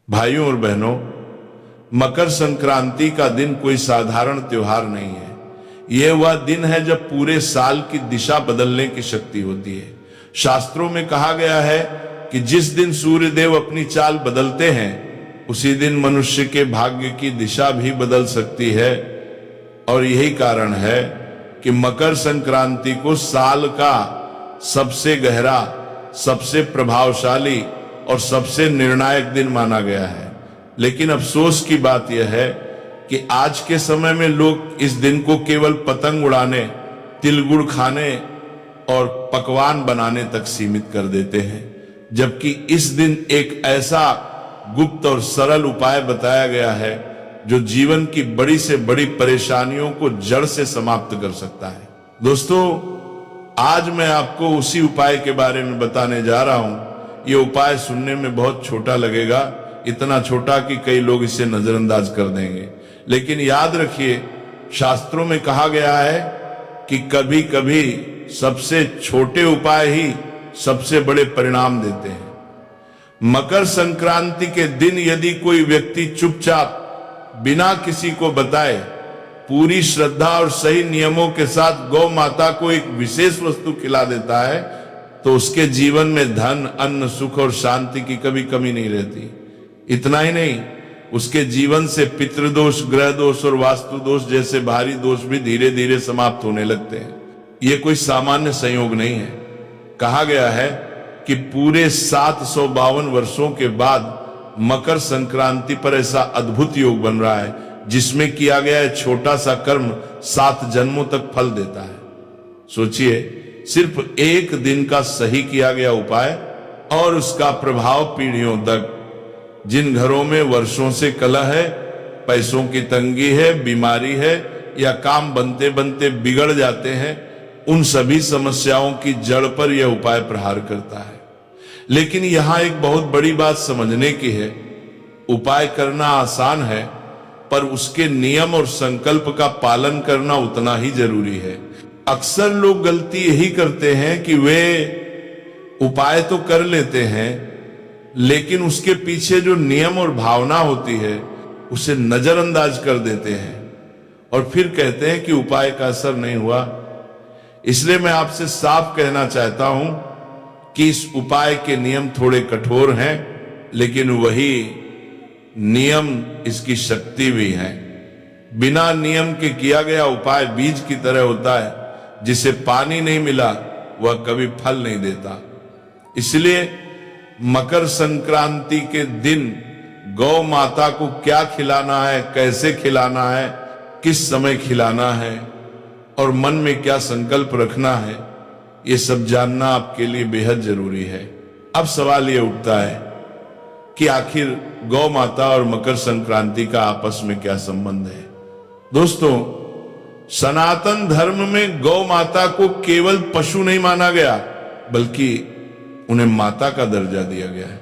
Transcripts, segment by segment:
भाइयों और बहनों, मकर संक्रांति का दिन कोई साधारण त्योहार नहीं है। यह वह दिन है जब पूरे साल की दिशा बदलने की शक्ति होती है। शास्त्रों में कहा गया है कि जिस दिन सूर्य देव अपनी चाल बदलते हैं उसी दिन मनुष्य के भाग्य की दिशा भी बदल सकती है। और यही कारण है कि मकर संक्रांति को साल का सबसे गहरा, सबसे प्रभावशाली और सबसे निर्णायक दिन माना गया है। लेकिन अफसोस की बात यह है कि आज के समय में लोग इस दिन को केवल पतंग उड़ाने, तिल गुड़ खाने और पकवान बनाने तक सीमित कर देते हैं, जबकि इस दिन एक ऐसा गुप्त और सरल उपाय बताया गया है जो जीवन की बड़ी से बड़ी परेशानियों को जड़ से समाप्त कर सकता है। दोस्तों, आज मैं आपको उसी उपाय के बारे में बताने जा रहा हूं। यह उपाय सुनने में बहुत छोटा लगेगा, इतना छोटा कि कई लोग इसे नजरअंदाज कर देंगे, लेकिन याद रखिए, शास्त्रों में कहा गया है कि कभी कभी सबसे छोटे उपाय ही सबसे बड़े परिणाम देते हैं। मकर संक्रांति के दिन यदि कोई व्यक्ति चुपचाप बिना किसी को बताए पूरी श्रद्धा और सही नियमों के साथ गौ माता को एक विशेष वस्तु खिला देता है तो उसके जीवन में धन, अन्न, सुख और शांति की कभी कमी नहीं रहती। इतना ही नहीं, उसके जीवन से पितृदोष, ग्रह दोष और वास्तु दोष जैसे भारी दोष भी धीरे धीरे समाप्त होने लगते हैं। यह कोई सामान्य संयोग नहीं है। कहा गया है कि पूरे 752 वर्षों के बाद मकर संक्रांति पर ऐसा अद्भुत योग बन रहा है जिसमें किया गया है छोटा सा कर्म 7 जन्मों तक फल देता है। सोचिए, सिर्फ एक दिन का सही किया गया उपाय और उसका प्रभाव पीढ़ियों तक। जिन घरों में वर्षों से कलह है, पैसों की तंगी है, बीमारी है या काम बनते बनते बिगड़ जाते हैं, उन सभी समस्याओं की जड़ पर यह उपाय प्रहार करता है। लेकिन यहां एक बहुत बड़ी बात समझने की है। उपाय करना आसान है, पर उसके नियम और संकल्प का पालन करना उतना ही जरूरी है। अक्सर लोग गलती यही करते हैं कि वे उपाय तो कर लेते हैं, लेकिन उसके पीछे जो नियम और भावना होती है उसे नजरअंदाज कर देते हैं और फिर कहते हैं कि उपाय का असर नहीं हुआ। इसलिए मैं आपसे साफ कहना चाहता हूं कि इस उपाय के नियम थोड़े कठोर हैं, लेकिन वही नियम इसकी शक्ति भी है। बिना नियम के किया गया उपाय बीज की तरह होता है, जिसे पानी नहीं मिला वह कभी फल नहीं देता। इसलिए मकर संक्रांति के दिन गौ माता को क्या खिलाना है, कैसे खिलाना है, किस समय खिलाना है और मन में क्या संकल्प रखना है, ये सब जानना आपके लिए बेहद जरूरी है। अब सवाल ये उठता है कि आखिर गौ माता और मकर संक्रांति का आपस में क्या संबंध है। दोस्तों, सनातन धर्म में गौ माता को केवल पशु नहीं माना गया, बल्कि उन्हें माता का दर्जा दिया गया है।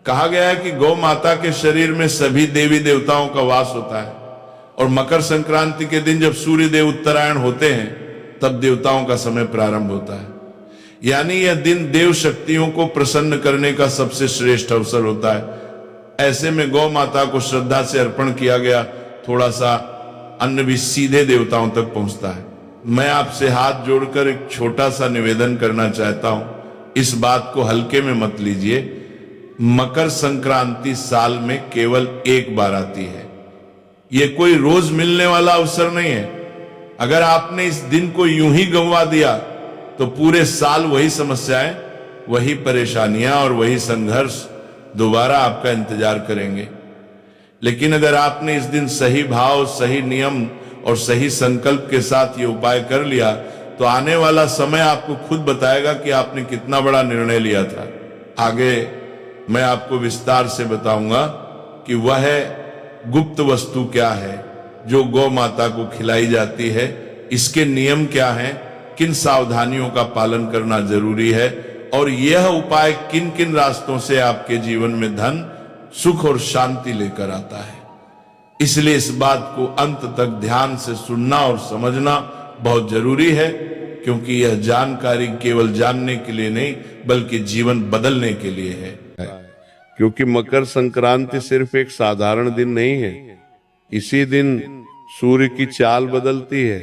कहा गया है कि गौ माता के शरीर में सभी देवी देवताओं का वास होता है और मकर संक्रांति के दिन जब सूर्य देव उत्तरायण होते हैं तब देवताओं का समय प्रारंभ होता है। यानी यह दिन देव शक्तियों को प्रसन्न करने का सबसे श्रेष्ठ अवसर होता है। ऐसे में गौ माता को श्रद्धा से अर्पण किया गया थोड़ा सा अन्न भी सीधे देवताओं तक पहुंचता है। मैं आपसे हाथ जोड़कर एक छोटा सा निवेदन करना चाहता हूं, इस बात को हल्के में मत लीजिए। मकर संक्रांति साल में केवल एक बार आती है। यह कोई रोज मिलने वाला अवसर नहीं है। अगर आपने इस दिन को यूं ही गंवा दिया तो पूरे साल वही समस्याएं, वही परेशानियां और वही संघर्ष दोबारा आपका इंतजार करेंगे। लेकिन अगर आपने इस दिन सही भाव, सही नियम और सही संकल्प के साथ ये उपाय कर लिया तो आने वाला समय आपको खुद बताएगा कि आपने कितना बड़ा निर्णय लिया था। आगे मैं आपको विस्तार से बताऊंगा कि वह गुप्त वस्तु क्या है जो गौ माता को खिलाई जाती है, इसके नियम क्या हैं, किन सावधानियों का पालन करना जरूरी है और यह उपाय किन किन रास्तों से आपके जीवन में धन, सुख और शांति लेकर आता है। इसलिए इस बात को अंत तक ध्यान से सुनना और समझना बहुत जरूरी है, क्योंकि यह जानकारी केवल जानने के लिए नहीं बल्कि जीवन बदलने के लिए है। क्योंकि मकर संक्रांति सिर्फ एक साधारण दिन नहीं है। इसी दिन सूर्य की चाल बदलती है।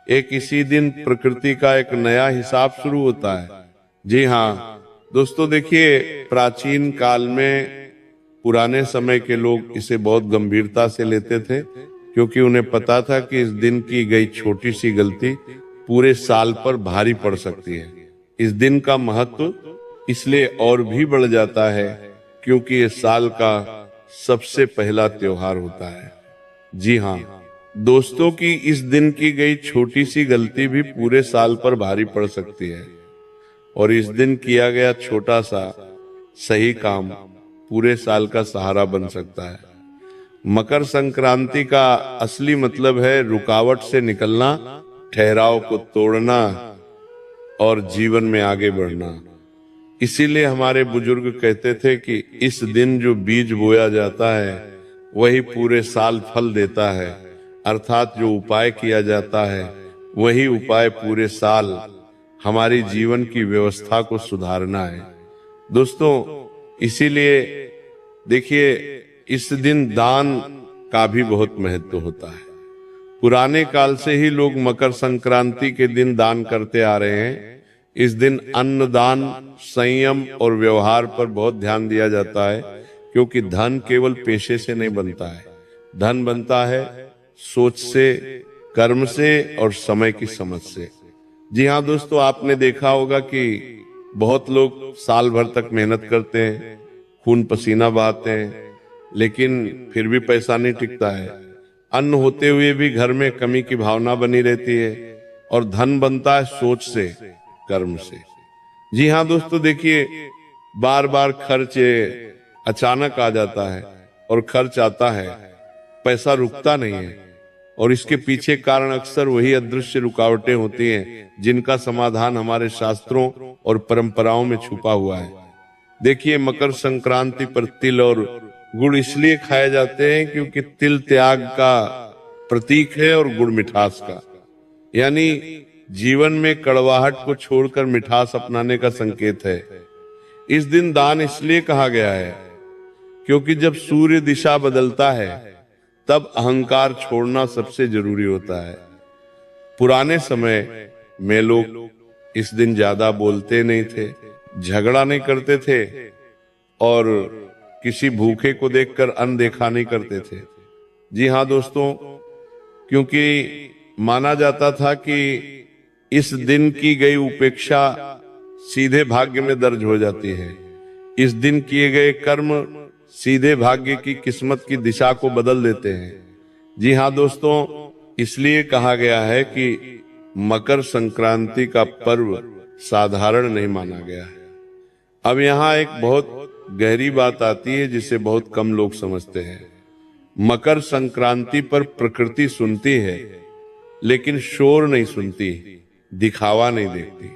एक इसी दिन प्रकृति का एक नया हिसाब शुरू होता है। जी हाँ दोस्तों, देखिए प्राचीन काल में पुराने समय के लोग इसे बहुत गंभीरता से लेते थे, क्योंकि उन्हें पता था कि इस दिन की गई छोटी सी गलती पूरे साल पर भारी पड़ सकती है। इस दिन का महत्व इसलिए और भी बढ़ जाता है क्योंकि ये साल का सबसे पहला त्योहार होता है। जी हाँ दोस्तों, की इस दिन की गई छोटी सी गलती भी पूरे साल पर भारी पड़ सकती है, और इस दिन किया गया छोटा सा सही काम पूरे साल का सहारा बन सकता है। मकर संक्रांति का असली मतलब है रुकावट से निकलना, ठहराव को तोड़ना और जीवन में आगे बढ़ना। इसीलिए हमारे बुजुर्ग कहते थे कि इस दिन जो बीज बोया जाता है वही पूरे साल फल देता है, अर्थात जो उपाय किया जाता है वही उपाय पूरे साल हमारी जीवन की व्यवस्था को सुधारना है। दोस्तों, इसीलिए देखिए इस दिन दान का भी बहुत महत्व होता है। पुराने काल से ही लोग मकर संक्रांति के दिन दान करते आ रहे हैं। इस दिन अन्न दान, संयम और व्यवहार पर बहुत ध्यान दिया जाता है, क्योंकि धन केवल पेशे से नहीं बनता है। धन बनता है सोच से, कर्म से और समय की समझ से। जी हाँ दोस्तों, आपने देखा होगा कि बहुत लोग साल भर तक मेहनत करते हैं, खून पसीना बहाते हैं, लेकिन फिर भी पैसा नहीं टिकता है। अन्न होते हुए भी घर में कमी की भावना बनी रहती है, और धन बनता है सोच से, कर्म से। जी हाँ दोस्तों, देखिए बार बार खर्च अचानक आ जाता है, और खर्च आता है, पैसा रुकता नहीं है, और इसके पीछे कारण अक्सर वही अदृश्य रुकावटें होती हैं जिनका समाधान हमारे शास्त्रों और परंपराओं में छुपा हुआ है। देखिए मकर संक्रांति पर तिल और गुड़ इसलिए खाए जाते हैं क्योंकि तिल त्याग का प्रतीक है और गुड़ मिठास का, यानी जीवन में कड़वाहट को छोड़कर मिठास अपनाने का संकेत है। इस दिन दान इसलिए कहा गया है क्योंकि जब सूर्य दिशा बदलता है तब अहंकार छोड़ना सबसे जरूरी होता है। पुराने समय में लोग इस दिन ज्यादा बोलते नहीं थे, झगड़ा नहीं करते थे, और किसी भूखे को देखकर अनदेखा नहीं करते थे। जी हाँ दोस्तों, क्योंकि माना जाता था कि इस दिन की गई उपेक्षा सीधे भाग्य में दर्ज हो जाती है। इस दिन किए गए कर्म सीधे भाग्य की किस्मत की दिशा को बदल देते हैं। जी हाँ दोस्तों, इसलिए कहा गया है कि मकर संक्रांति का पर्व साधारण नहीं माना गया है। अब यहाँ एक बहुत गहरी बात आती है जिसे बहुत कम लोग समझते हैं। मकर संक्रांति पर प्रकृति सुनती है, लेकिन शोर नहीं सुनती, दिखावा नहीं देखती।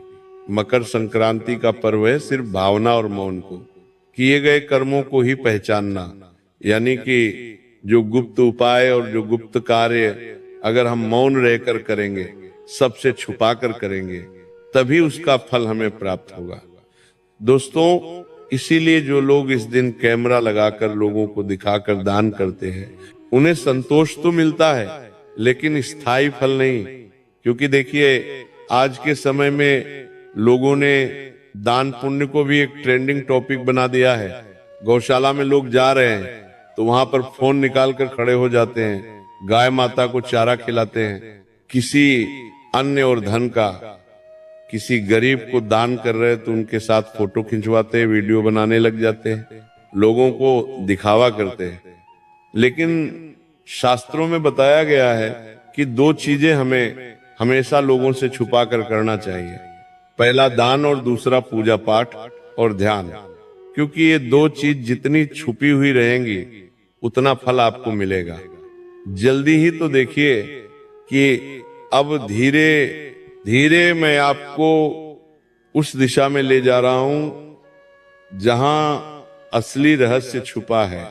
मकर संक्रांति का पर्व है सिर्फ भावना और मौन को, किए गए कर्मों को ही पहचानना, यानी कि जो गुप्त उपाय और जो गुप्त कार्य अगर हम मौन रहकर करेंगे, सबसे छुपा कर करेंगे, तभी उसका फल हमें प्राप्त होगा। दोस्तों, इसीलिए जो लोग इस दिन कैमरा लगाकर लोगों को दिखाकर दान करते हैं, उन्हें संतोष तो मिलता है लेकिन स्थायी फल नहीं। क्योंकि देखिए आज के समय में लोगों ने दान पुण्य को भी एक ट्रेंडिंग टॉपिक बना दिया है। गौशाला में लोग जा रहे हैं तो वहां पर फोन निकाल कर खड़े हो जाते हैं, गाय माता को चारा खिलाते हैं, किसी अन्न और धन का किसी गरीब को दान कर रहे तो उनके साथ फोटो खिंचवाते हैं, वीडियो बनाने लग जाते हैं, लोगों को दिखावा करते हैं। लेकिन शास्त्रों में बताया गया है कि दो चीजें हमें हमेशा लोगों से छुपा कर करना चाहिए, पहला दान और दूसरा पूजा पाठ और ध्यान। क्योंकि ये दो चीज जितनी छुपी हुई रहेंगी उतना फल आपको मिलेगा। जल्दी ही तो देखिए कि अब धीरे धीरे मैं आपको उस दिशा में ले जा रहा हूं जहां असली रहस्य छुपा है।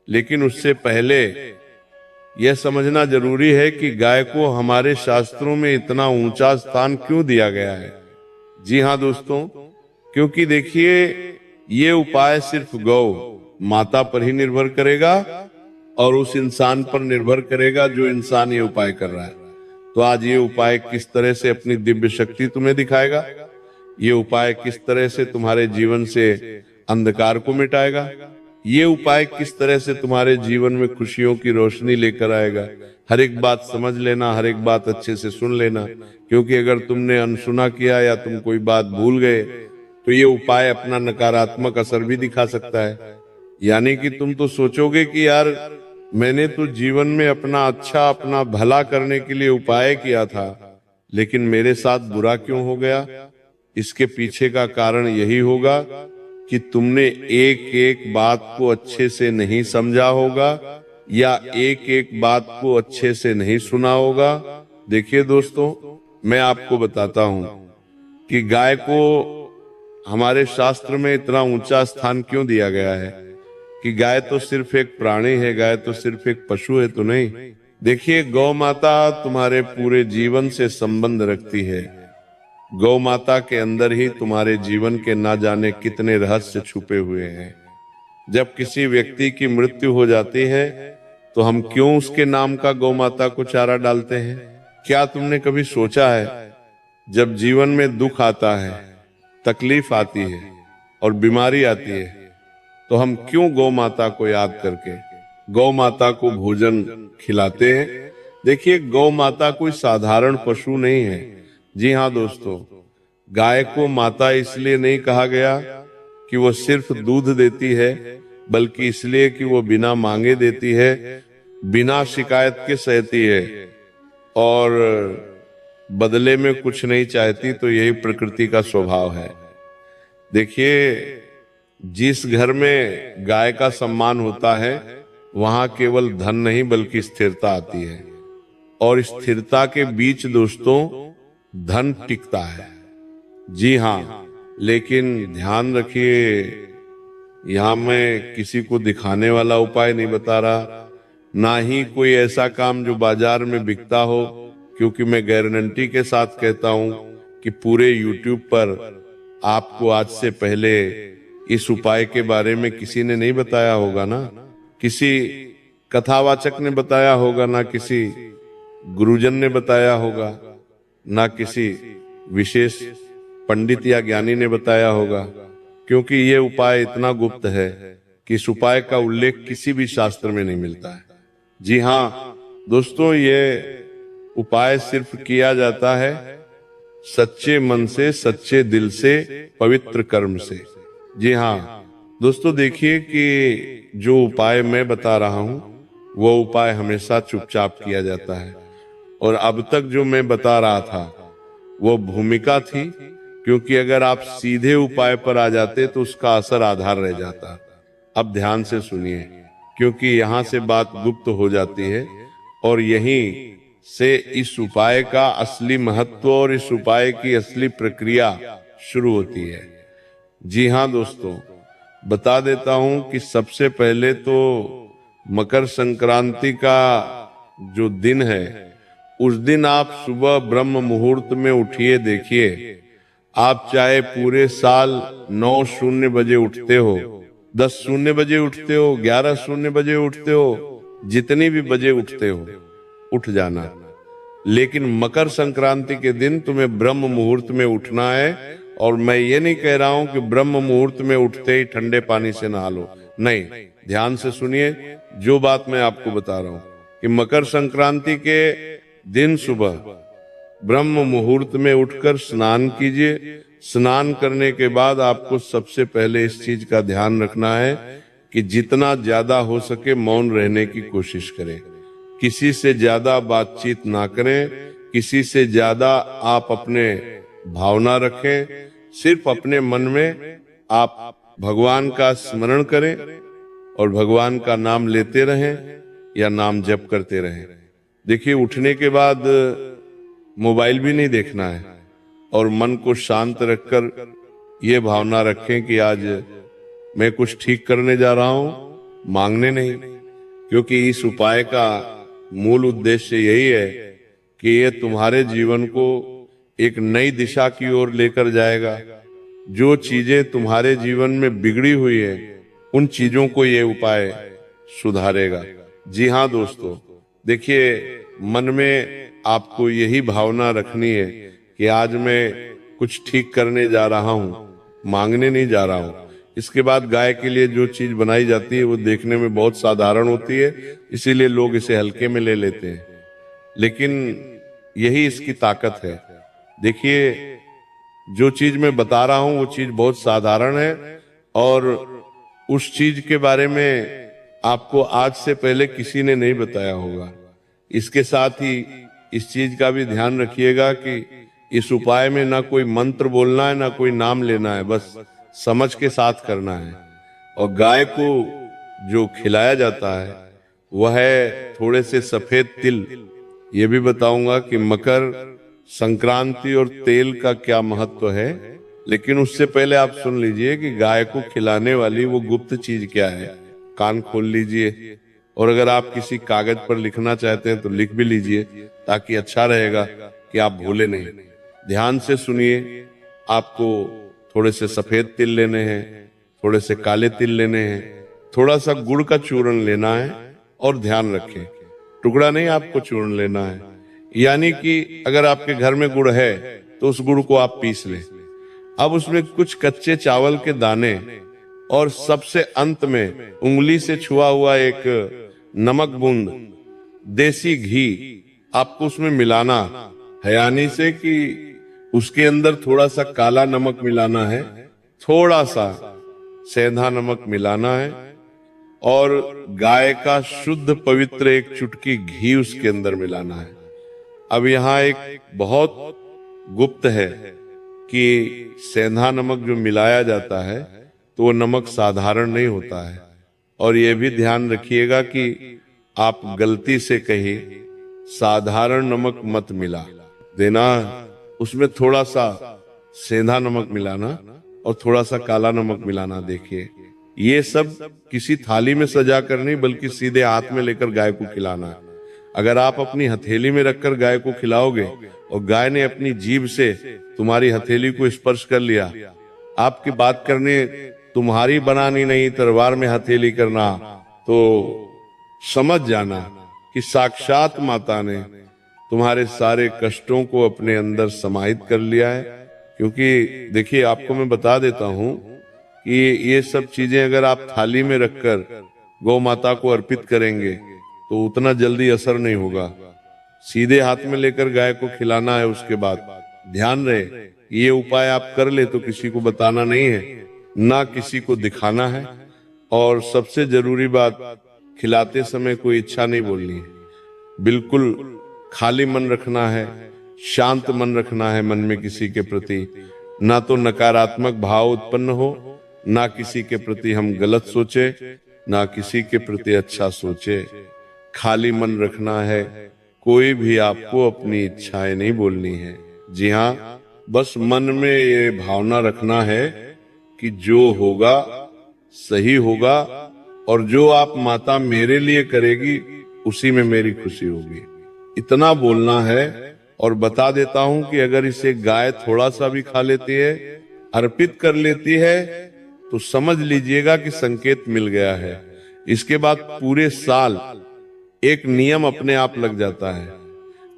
लेकिन उससे पहले यह समझना जरूरी है कि गाय को हमारे शास्त्रों में इतना ऊंचा स्थान क्यों दिया गया है। जी हाँ दोस्तों, क्योंकि देखिए ये उपाय सिर्फ गौ माता पर ही निर्भर करेगा और उस इंसान पर निर्भर करेगा जो इंसान ये उपाय कर रहा है। तो आज ये उपाय किस तरह से अपनी दिव्य शक्ति तुम्हें दिखाएगा, ये उपाय किस तरह से तुम्हारे जीवन से अंधकार को मिटाएगा, ये उपाय किस तरह से तुम्हारे जीवन में खुशियों की रोशनी लेकर आएगा। हर एक बात समझ लेना, हर एक बात अच्छे से सुन लेना, क्योंकि अगर तुमने अनसुना किया या तुम कोई बात भूल गए तो ये उपाय अपना नकारात्मक असर भी दिखा सकता है। यानी कि तुम तो सोचोगे कि यार मैंने तो जीवन में अपना अच्छा, अपना भला करने के लिए उपाय किया था, लेकिन मेरे साथ बुरा क्यों हो गया। इसके पीछे का कारण यही होगा कि तुमने एक एक बात को अच्छे से नहीं समझा होगा या एक एक बात को अच्छे से नहीं सुना होगा। देखिए दोस्तों, मैं आपको बताता हूं कि गाय को हमारे शास्त्र में इतना ऊंचा स्थान क्यों दिया गया है कि गाय तो सिर्फ एक प्राणी है, गाय तो सिर्फ एक पशु है तो नहीं। देखिए, गौ माता तुम्हारे पूरे जीवन से संबंध रखती है। गौ माता के अंदर ही तुम्हारे जीवन के ना जाने कितने रहस्य छुपे हुए हैं। जब किसी व्यक्ति की मृत्यु हो जाती है तो हम क्यों उसके नाम का गौ माता को चारा डालते हैं। क्या तुमने कभी सोचा है, जब जीवन में दुख आता है, तकलीफ आती है और बीमारी आती है, तो हम क्यों गौ माता को याद करके गौ माता को भोजन खिलाते हैं। देखिए, गौ माता कोई साधारण पशु नहीं है। जी हाँ दोस्तों, गाय को माता इसलिए नहीं कहा गया कि वो सिर्फ दूध देती है, बल्कि इसलिए कि वो बिना मांगे देती है, बिना शिकायत के सहती है और बदले में कुछ नहीं चाहती। तो यही प्रकृति का स्वभाव है। देखिए, जिस घर में गाय का सम्मान होता है वहां केवल धन नहीं बल्कि स्थिरता आती है, और स्थिरता के बीच दोस्तों धन टिकता है। जी हाँ, लेकिन ध्यान रखिए, यहां मैं किसी को दिखाने वाला उपाय नहीं बता रहा, ना ही कोई ऐसा काम जो बाजार में बिकता हो, क्योंकि मैं गारंटी के साथ कहता हूं कि पूरे YouTube पर आपको आज से पहले इस उपाय के बारे में किसी ने नहीं बताया होगा ना, किसी कथावाचक ने बताया होगा, ना किसी गुरुजन ने बताया होगा, ना किसी विशेष पंडित या ज्ञानी ने बताया होगा, क्योंकि ये उपाय इतना गुप्त है कि इस उपाय का उल्लेख किसी भी शास्त्र में नहीं मिलता है। जी हाँ दोस्तों, ये उपाय सिर्फ किया जाता है सच्चे मन से, सच्चे दिल से, पवित्र कर्म से। जी हाँ दोस्तों, देखिए कि जो उपाय मैं बता रहा हूं वो उपाय हमेशा चुपचाप किया जाता है, और अब तक जो मैं बता रहा था वो भूमिका थी, क्योंकि अगर आप सीधे उपाय पर आ जाते तो उसका असर आधार रह जाता। अब ध्यान से सुनिए, क्योंकि यहां से बात गुप्त हो जाती है और यहीं से इस उपाय का असली महत्व और इस उपाय की असली प्रक्रिया शुरू होती है। जी हाँ दोस्तों, बता देता हूं कि सबसे पहले तो मकर संक्रांति का जो दिन है, उस दिन आप सुबह ब्रह्म मुहूर्त में उठिए। देखिए, आप चाहे पूरे साल 9:00 बजे उठते हो, 10:00 बजे उठते हो, 11:00 बजे उठते हो, जितनी भी बजे उठते हो, उठ जाना, लेकिन मकर संक्रांति के दिन तुम्हें ब्रह्म मुहूर्त में उठना है। और मैं ये नहीं कह रहा हूं कि ब्रह्म मुहूर्त में उठते ही ठंडे पानी से नहा लो, नहीं, ध्यान से सुनिए जो बात मैं आपको बता रहा हूं कि मकर संक्रांति के दिन सुबह ब्रह्म मुहूर्त में उठकर स्नान कीजिए। स्नान करने के बाद आपको सबसे पहले इस चीज का ध्यान रखना है कि जितना ज्यादा हो सके मौन रहने की कोशिश करें, किसी से ज्यादा बातचीत ना करें, किसी से ज्यादा आप अपने भावना रखें, सिर्फ अपने मन में आप भगवान का स्मरण करें और भगवान का नाम लेते रहें या नाम जप करते रहें। देखिए, उठने के बाद मोबाइल भी नहीं देखना है और मन को शांत रखकर ये भावना रखें कि आज मैं कुछ ठीक करने जा रहा हूं, मांगने नहीं, क्योंकि इस उपाय का मूल उद्देश्य यही है कि ये तुम्हारे जीवन को एक नई दिशा की ओर लेकर जाएगा। जो चीजें तुम्हारे जीवन में बिगड़ी हुई है उन चीजों को ये उपाय सुधारेगा। जी हाँ दोस्तों, देखिए, मन में आपको यही भावना रखनी है कि आज मैं कुछ ठीक करने जा रहा हूँ, मांगने नहीं जा रहा हूँ। इसके बाद गाय के लिए जो चीज बनाई जाती है वो देखने में बहुत साधारण होती है, इसीलिए लोग इसे हल्के में ले लेते हैं, लेकिन यही इसकी ताकत है। देखिए, जो चीज मैं बता रहा हूं वो चीज बहुत साधारण है, और उस चीज के बारे में आपको आज से पहले किसी ने नहीं बताया होगा। इसके साथ ही इस चीज का भी ध्यान रखिएगा कि इस उपाय में ना कोई मंत्र बोलना है, ना कोई नाम लेना है, बस समझ के साथ करना है। और गाय को जो खिलाया जाता है वह है थोड़े से सफेद तिल। ये भी बताऊंगा कि मकर संक्रांति और तेल का क्या महत्व है, लेकिन उससे पहले आप सुन लीजिए कि गाय को खिलाने वाली वो गुप्त चीज क्या है। कान खोल लीजिए, और अगर आप किसी कागज पर लिखना चाहते हैं तो लिख भी लीजिए, ताकि अच्छा रहेगा कि आप भूले नहीं। ध्यान से सुनिए। आपको थोड़े से सफेद तिल लेने हैं, थोड़े से काले तिल लेने हैं, थोड़ा सा गुड़ का चूर्ण लेना है, और ध्यान रखें टुकड़ा नहीं, आपको चूर्ण लेना है। यानी कि अगर आपके घर में गुड़ है तो उस गुड़ को आप पीस लें। अब उसमें कुछ कच्चे चावल के दाने, और सबसे अंत में उंगली से छुआ हुआ एक नमक बूंद देसी घी आपको उसमें मिलाना है। यानी से कि उसके अंदर थोड़ा सा काला नमक मिलाना है, थोड़ा सा सेंधा नमक मिलाना है, और गाय का शुद्ध पवित्र एक चुटकी घी उसके अंदर मिलाना है। अब यहाँ एक बहुत गुप्त है कि सेंधा नमक जो मिलाया जाता है तो वो नमक साधारण नहीं होता है। और ये भी ध्यान रखिएगा कि आप गलती से कहीं साधारण नमक मत मिला देना, उसमें थोड़ा सा सेंधा नमक मिलाना और थोड़ा सा काला नमक मिलाना। देखिए, ये सब किसी थाली में सजा कर नहीं, बल्कि सीधे हाथ में लेकर गाय को खिलाना है। अगर आप अपनी हथेली में रखकर गाय को खिलाओगे और गाय ने अपनी जीभ से तुम्हारी हथेली को स्पर्श कर लिया, आपकी बात करने तुम्हारी बनानी नहीं, तलवार में हथेली करना, तो समझ जाना कि साक्षात माता ने तुम्हारे सारे कष्टों को अपने अंदर समाहित कर लिया है। क्योंकि देखिए, आपको मैं बता देता हूं कि ये सब चीजें अगर आप थाली में रखकर गौ माता को अर्पित करेंगे तो उतना जल्दी असर नहीं होगा। सीधे हाथ में लेकर गाय को खिलाना है। उसके बाद ध्यान रहे, ये उपाय आप कर ले तो किसी को बताना नहीं है, ना किसी को दिखाना है। और सबसे जरूरी बात, खिलाते समय कोई इच्छा नहीं बोलनी है, बिल्कुल खाली मन रखना है, शांत मन रखना है मन में किसी के प्रति। ना तो नकारात्मक भाव उत्पन्न हो, ना किसी के प्रति हम गलत सोचे, ना किसी के प्रति अच्छा सोचे। खाली मन रखना है, कोई भी आपको अपनी इच्छाएं नहीं बोलनी है। जी हाँ, बस मन में ये भावना रखना है कि जो होगा सही होगा, और जो आप माता मेरे लिए करेगी उसी में मेरी खुशी होगी, इतना बोलना है। और बता देता हूं कि अगर इसे गाय थोड़ा सा भी खा लेती है, अर्पित कर लेती है, तो समझ लीजिएगा कि संकेत मिल गया है। इसके बाद पूरे साल एक नियम अपने आप लग जाता है,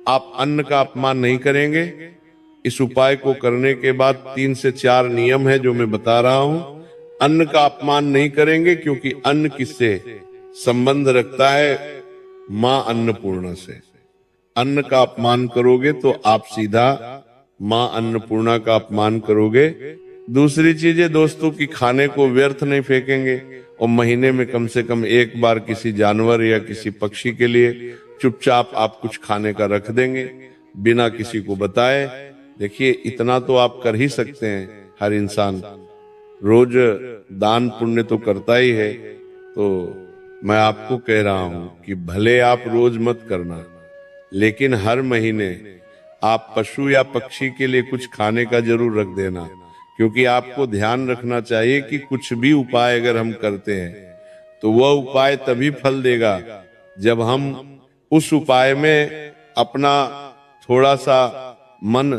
आप अन्न का अपमान नहीं करेंगे। इस उपाय को करने के बाद 3 से 4 नियम है जो मैं बता रहा हूं। अन्न का अपमान नहीं करेंगे, क्योंकि अन्न किससे संबंध रखता है? मां अन्नपूर्णा से। अन्न का अपमान करोगे तो आप सीधा मां अन्नपूर्णा का अपमान करोगे। दूसरी चीज है दोस्तों कि खाने को व्यर्थ नहीं फेंकेंगे, और महीने में कम से कम एक बार किसी जानवर या किसी पक्षी के लिए चुपचाप आप कुछ खाने का रख देंगे बिना किसी को बताए। देखिए, इतना तो आप कर ही सकते हैं। हर इंसान रोज दान पुण्य तो करता ही है, तो मैं आपको कह रहा हूं कि भले आप रोज मत करना, लेकिन हर महीने आप पशु या पक्षी के लिए कुछ खाने का जरूर रख देना। क्योंकि आपको ध्यान रखना चाहिए कि कुछ भी उपाय अगर हम करते हैं तो वह उपाय तभी फल देगा जब हम उस उपाय में अपना थोड़ा सा मन,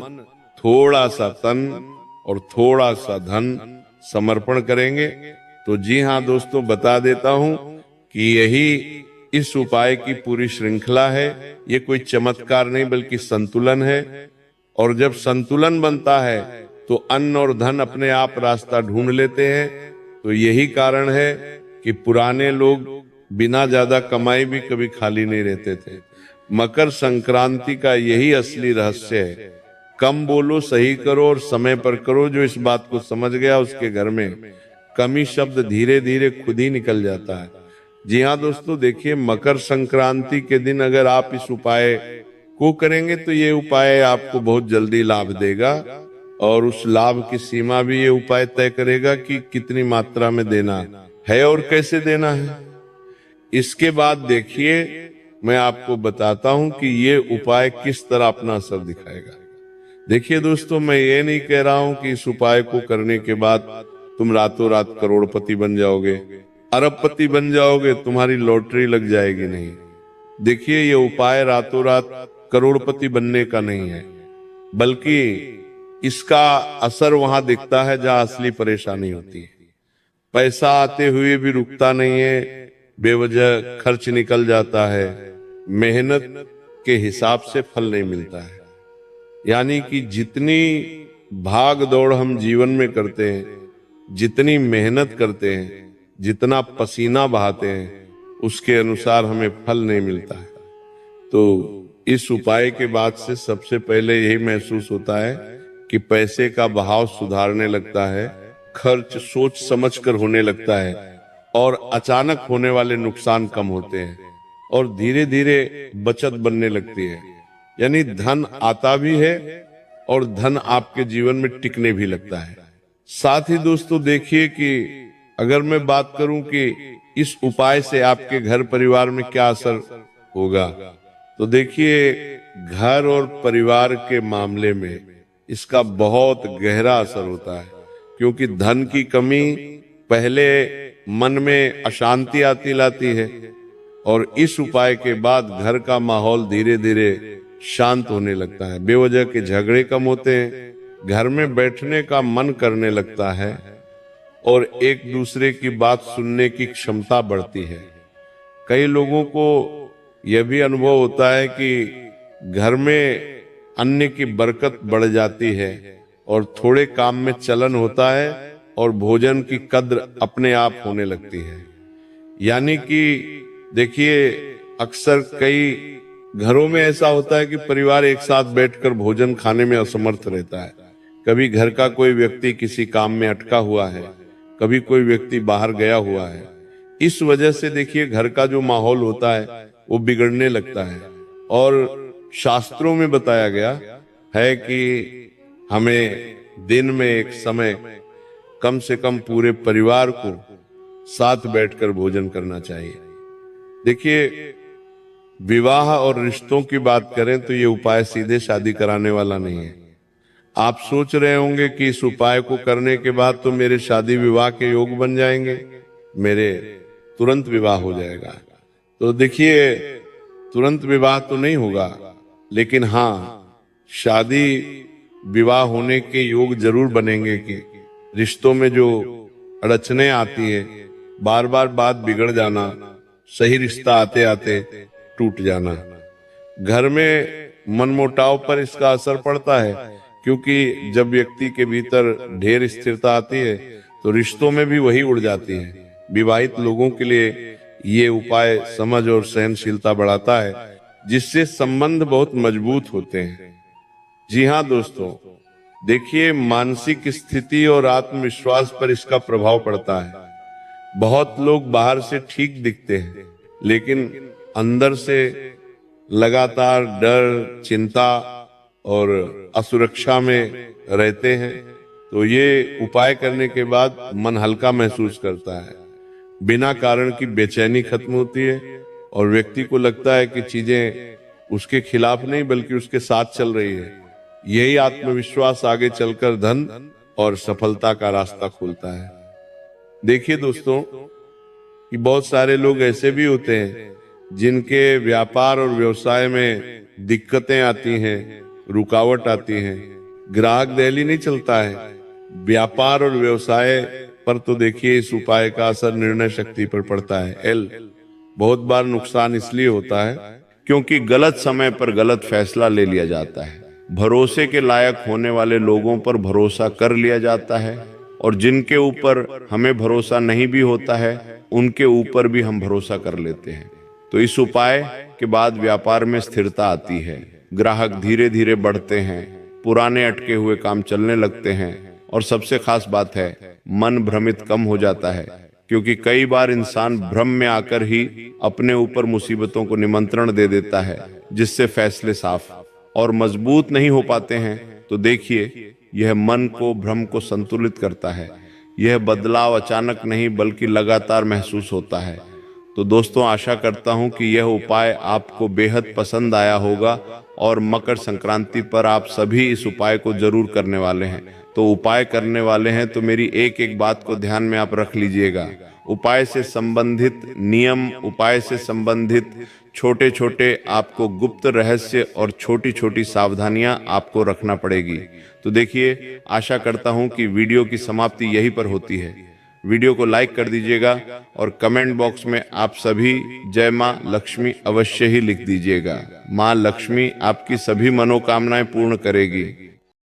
थोड़ा सा तन और थोड़ा सा धन समर्पण करेंगे, तो जी हाँ दोस्तों, बता देता हूं कि यही इस उपाय की पूरी श्रृंखला है। ये कोई चमत्कार नहीं बल्कि संतुलन है। और जब संतुलन बनता है तो अन्न और धन अपने आप रास्ता ढूंढ लेते हैं। तो यही कारण है कि पुराने लोग बिना ज्यादा कमाई भी कभी खाली नहीं रहते थे। मकर संक्रांति का यही असली रहस्य है। कम बोलो, सही करो और समय पर करो। जो इस बात को समझ गया उसके घर में कमी शब्द धीरे धीरे खुद ही निकल जाता है। जी हाँ दोस्तों, देखिए मकर संक्रांति के दिन अगर आप इस उपाय को करेंगे तो ये उपाय आपको बहुत जल्दी लाभ देगा। और उस लाभ की सीमा भी ये उपाय तय करेगा कि कितनी मात्रा में देना है और कैसे देना है। इसके बाद देखिए मैं आपको बताता हूं कि ये उपाय किस तरह अपना असर दिखाएगा। देखिए दोस्तों, मैं ये नहीं कह रहा हूं कि इस उपाय को करने के बाद तुम रातों रात करोड़पति बन जाओगे, अरबपति बन जाओगे, तुम्हारी लॉटरी लग जाएगी। नहीं, देखिए ये उपाय रातों रात करोड़पति बनने का नहीं है, बल्कि इसका असर वहां दिखता है जहां असली परेशानी होती है। पैसा आते हुए भी रुकता नहीं है, बेवजह खर्च निकल जाता है, मेहनत के हिसाब से फल नहीं मिलता है। यानी कि जितनी भाग दौड़ हम जीवन में करते हैं, जितनी मेहनत करते हैं, जितना पसीना बहाते हैं, उसके अनुसार हमें फल नहीं मिलता है। तो इस उपाय के बाद से सबसे पहले यही महसूस होता है कि पैसे का बहाव सुधारने लगता है, खर्च सोच समझकर होने लगता है और अचानक होने वाले नुकसान कम होते हैं और धीरे धीरे बचत बनने लगती है। यानी धन आता भी है और धन आपके जीवन में टिकने भी लगता है। साथ ही दोस्तों देखिए कि अगर मैं बात करूं कि इस उपाय से आपके घर परिवार में क्या असर होगा, तो देखिए घर और परिवार के मामले में इसका बहुत गहरा असर होता है। क्योंकि धन की कमी पहले मन में अशांति आती लाती है और इस उपाय के बाद घर का माहौल धीरे धीरे शांत होने लगता है। बेवजह के झगड़े कम होते हैं, घर में बैठने का मन करने लगता है और एक दूसरे की बात सुनने की क्षमता बढ़ती है। कई लोगों को यह भी अनुभव होता है कि घर में अन्न की बरकत बढ़ जाती है और थोड़े काम में चलन होता है और भोजन की कद्र अपने आप होने लगती है। यानी कि देखिए अक्सर कई घरों में ऐसा होता है कि परिवार एक साथ बैठकर भोजन खाने में असमर्थ रहता है। कभी घर का कोई व्यक्ति किसी काम में अटका हुआ है, कभी कोई व्यक्ति बाहर गया हुआ है। इस वजह से देखिए घर का जो माहौल होता है वो बिगड़ने लगता है। और शास्त्रों में बताया गया है कि हमें दिन में एक समय कम से कम पूरे परिवार को साथ बैठकर भोजन करना चाहिए। देखिए विवाह और रिश्तों की बात करें तो ये उपाय सीधे शादी कराने वाला नहीं है। आप सोच रहे होंगे कि इस उपाय को करने के बाद तो मेरे शादी विवाह के योग बन जाएंगे, मेरे तुरंत विवाह हो जाएगा। तो देखिए तुरंत विवाह तो नहीं होगा, लेकिन हाँ शादी विवाह होने के योग जरूर बनेंगे। कि रिश्तों में जो अड़चने आती है, बार बार बात बिगड़ जाना, सही रिश्ता आते आते टूट जाना, घर में मनमुटाव पर इसका असर पड़ता है। क्योंकि जब व्यक्ति के भीतर ढेर स्थिरता आती है तो रिश्तों में भी वही उड़ जाती है। विवाहित लोगों के लिए ये उपाय समझ और सहनशीलता बढ़ाता है, जिससे संबंध बहुत मजबूत होते हैं। जी हाँ दोस्तों, देखिए मानसिक स्थिति और आत्मविश्वास पर इसका प्रभाव पड़ता है। बहुत लोग बाहर से ठीक दिखते हैं, लेकिन अंदर से लगातार डर, चिंता और असुरक्षा में रहते हैं। तो ये उपाय करने के बाद मन हल्का महसूस करता है, बिना कारण की बेचैनी खत्म होती है और व्यक्ति को लगता है कि चीजें उसके खिलाफ नहीं बल्कि उसके साथ चल रही है। यही आत्मविश्वास आगे चलकर धन और सफलता का रास्ता खोलता है। देखिए दोस्तों कि बहुत सारे लोग ऐसे भी होते हैं जिनके व्यापार और व्यवसाय में दिक्कतें आती हैं, रुकावट आती है, ग्राहक दहली नहीं चलता है, व्यापार और व्यवसाय पर तो देखिए इस उपाय का असर निर्णय शक्ति पर पड़ता है। एल, बहुत बार नुकसान इसलिए होता है क्योंकि गलत समय पर गलत फैसला ले लिया जाता है। भरोसे के लायक होने वाले लोगों पर भरोसा कर लिया जाता है और जिनके ऊपर हमें भरोसा नहीं भी होता है उनके ऊपर भी हम भरोसा कर लेते हैं। तो इस उपाय के बाद व्यापार में स्थिरता आती है, ग्राहक धीरे धीरे बढ़ते हैं, पुराने अटके हुए काम चलने लगते हैं और सबसे खास बात है मन भ्रमित कम हो जाता है, क्योंकि कई बार इंसान भ्रम में आकर ही अपने ऊपर मुसीबतों को निमंत्रण दे देता है, जिससे फैसले साफ और मजबूत नहीं हो पाते हैं। तो देखिए यह मन को भ्रम को संतुलित करता है। यह बदलाव अचानक नहीं बल्कि लगातार महसूस होता है। तो दोस्तों, आशा करता हूं कि यह उपाय आपको बेहद पसंद आया होगा और मकर संक्रांति पर आप सभी इस उपाय को जरूर करने वाले हैं। तो उपाय करने वाले हैं तो मेरी एक एक बात को ध्यान में आप रख लीजिएगा। उपाय से संबंधित नियम, उपाय से संबंधित छोटे छोटे आपको गुप्त रहस्य और छोटी छोटी सावधानियां आपको रखना पड़ेगी। तो देखिए, आशा करता हूं कि वीडियो की समाप्ति यहीं पर होती है। वीडियो को लाइक कर दीजिएगा और कमेंट बॉक्स में आप सभी जय मां लक्ष्मी अवश्य ही लिख दीजिएगा। मां लक्ष्मी आपकी सभी मनोकामनाएं पूर्ण करेगी।